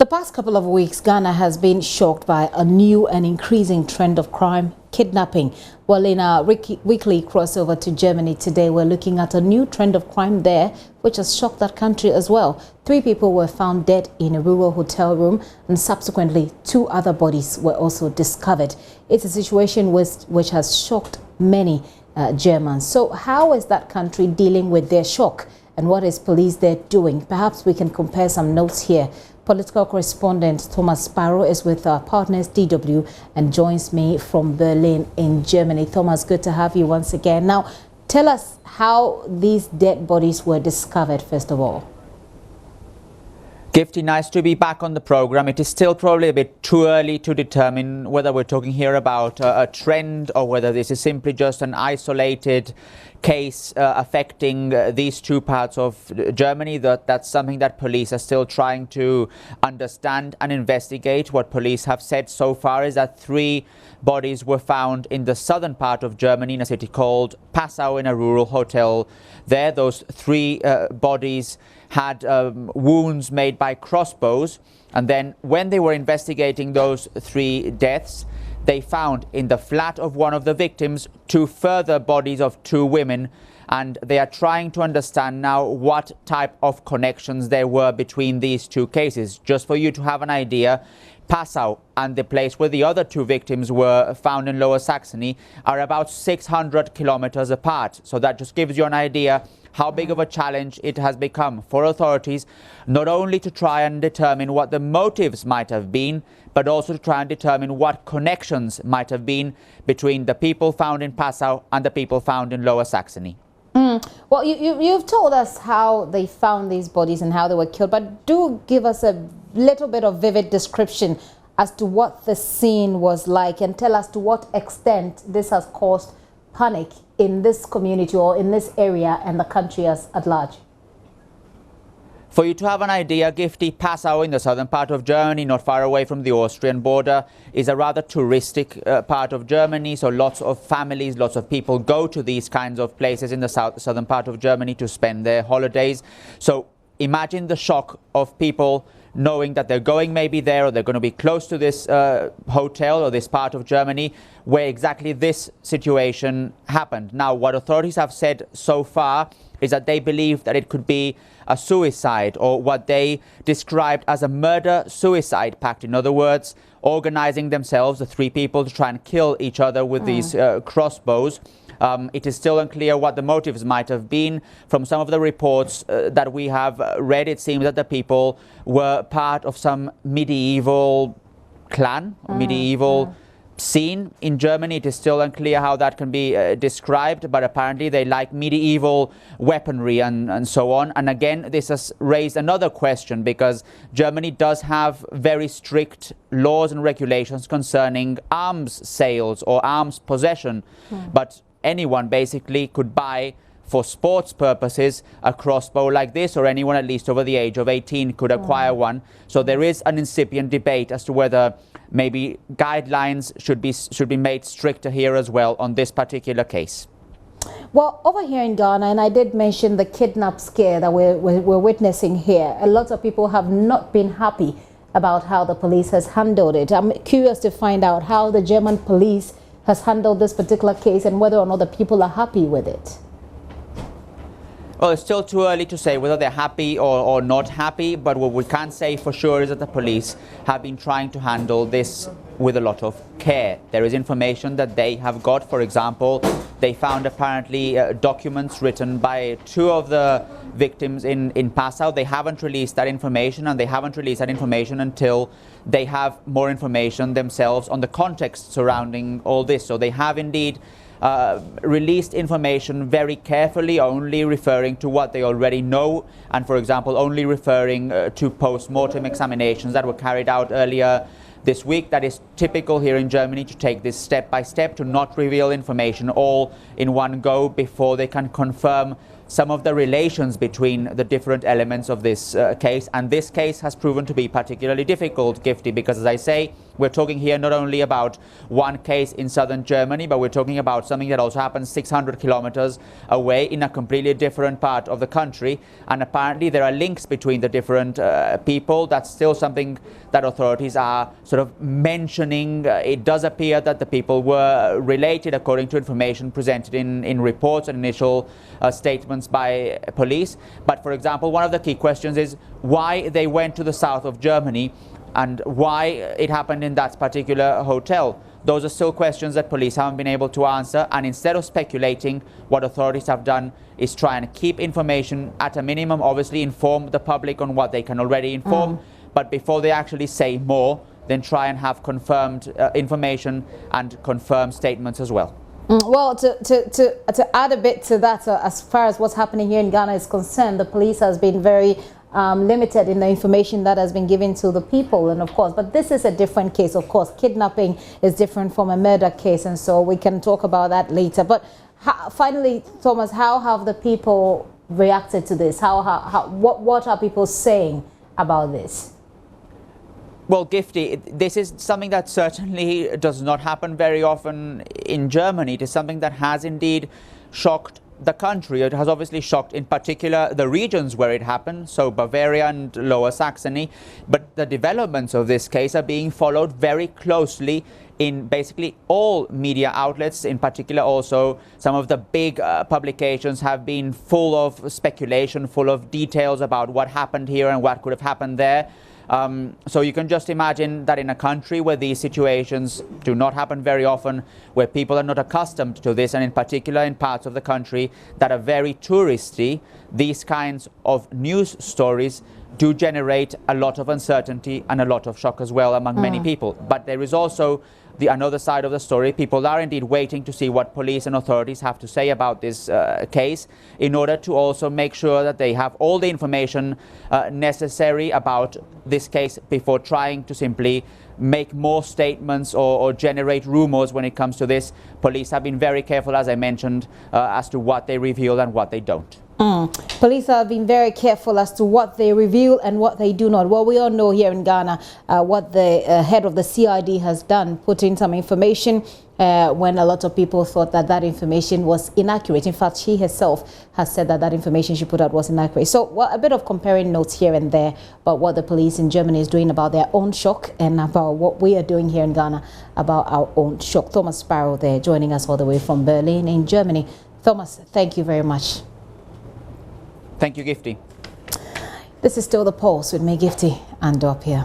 The past couple of weeks, Ghana has been shocked by a new and increasing trend of crime, kidnapping. Well, in our weekly crossover to Germany today, we're looking at a new trend of crime there, which has shocked that country as well. 3 people were found dead in a rural hotel room, and subsequently 2 other bodies were also discovered. It's a situation which has shocked many Germans. So how is that country dealing with their shock? And what is police there doing? Perhaps we can compare some notes here. Political correspondent Thomas Sparrow is with our partners DW and joins me from Berlin in Germany. Thomas, good to have you once again. Now, tell us how these dead bodies were discovered, first of all. Gifty, nice to be back on the program. It is still probably a bit too early to determine whether we're talking here about a trend or whether this is simply just an isolated case affecting these 2 parts of Germany. That's something that police are still trying to understand and investigate. What police have said so far is that 3 bodies were found in the southern part of Germany in a city called Passau in a rural hotel there. Those 3 bodies had wounds made by crossbows, and then when they were investigating those 3 deaths, they found in the flat of one of the victims 2 further bodies of 2 women, and they are trying to understand now what type of connections there were between these 2 cases. Just for you to have an idea, Passau and the place where the other 2 victims were found in Lower Saxony are about 600 kilometers apart. So that just gives you an idea how big of a challenge it has become for authorities, not only to try and determine what the motives might have been, but also to try and determine what connections might have been between the people found in Passau and the people found in Lower Saxony. Well, you've told us how they found these bodies and how they were killed, but do give us a little bit of vivid description as to what the scene was like, and tell us to what extent this has caused panic in this community or in this area and the country at large. For you to have an idea, Gifty, Passau in the southern part of Germany, not far away from the Austrian border, is a rather touristic part of Germany. So lots of families, lots of people go to these kinds of places in the southern part of Germany to spend their holidays. So imagine the shock of people knowing that they're going maybe there, or they're going to be close to this hotel or this part of Germany where exactly this situation happened. Now, what authorities have said so far is that they believe that it could be a suicide, or what they described as a murder-suicide pact. In other words, organizing themselves, the 3 people, to try and kill each other with these crossbows. It is still unclear what the motives might have been. From some of the reports that we have read, it seems that the people were part of some medieval clan, medieval scene in Germany. It is still unclear how that can be described, but apparently they like medieval weaponry and so on. And again, this has raised another question, because Germany does have very strict laws and regulations concerning arms sales or arms possession, but anyone basically could buy for sports purposes a crossbow like this, or anyone at least over the age of 18 could acquire one. So there is an incipient debate as to whether maybe guidelines should be made stricter here as well on this particular case. Well, over here in Ghana, and I did mention the kidnap scare that we're witnessing here, a lot of people have not been happy about how the police has handled it. I'm curious to find out how the German police has handled this particular case and whether or not the people are happy with it. Well, it's still too early to say whether they're happy or not happy, but what we can say for sure is that the police have been trying to handle this with a lot of care. There is information that they have got. For example, they found apparently documents written by 2 of the victims in Passau. They haven't released that information, and they haven't released that information until they have more information themselves on the context surrounding all this. So they have indeed released information very carefully, only referring to what they already know, and for example only referring to post-mortem examinations that were carried out earlier this week. That is typical here in Germany, to take this step by step, to not reveal information all in one go before they can confirm some of the relations between the different elements of this case. And this case has proven to be particularly difficult, Gifty, because as I say, We're talking here not only about one case in southern Germany, but we're talking about something that also happens 600 kilometers away in a completely different part of the country. And apparently there are links between the different people. That's still something that authorities are sort of mentioning. It does appear that the people were related according to information presented in reports and initial statements by police. But for example, one of the key questions is why they went to the south of Germany and why it happened in that particular hotel. Those are still questions that police haven't been able to answer, and instead of speculating, what authorities have done is try and keep information at a minimum, obviously inform the public on what they can already inform, but before they actually say more, then try and have confirmed information and confirmed statements as well. Well, to add a bit to that, as far as what's happening here in Ghana is concerned, the police has been very limited in the information that has been given to the people, and of course, but this is a different case. Of course, kidnapping is different from a murder case, and so we can talk about that later. But finally, Thomas, how have the people reacted to this? What are people saying about this? Well, Gifty, this is something that certainly does not happen very often in Germany. It is something that has indeed shocked the country. It has obviously shocked in particular the regions where it happened, so Bavaria and Lower Saxony. But the developments of this case are being followed very closely in basically all media outlets. In particular, also some of the big publications have been full of speculation, full of details about what happened here and what could have happened there. So you can just imagine that in a country where these situations do not happen very often, where people are not accustomed to this, and in particular in parts of the country that are very touristy, these kinds of news stories do generate a lot of uncertainty and a lot of shock as well among many people. But there is also another side of the story. People are indeed waiting to see what police and authorities have to say about this case, in order to also make sure that they have all the information necessary about this case before trying to simply make more statements or generate rumors when it comes to this. Police have been very careful, as I mentioned, as to what they reveal and what they don't. Police have been very careful as to what they reveal and what they do not. Well, we all know here in Ghana what the head of the CID has done, put in some information when a lot of people thought that that information was inaccurate. In fact, she herself has said that that information she put out was inaccurate. So, well, a bit of comparing notes here and there about what the police in Germany is doing about their own shock and about what we are doing here in Ghana about our own shock. Thomas Sparrow there joining us all the way from Berlin in Germany. Thomas, thank you very much. Thank you, Gifty. This is still The Pulse with me, Gifty, and up here.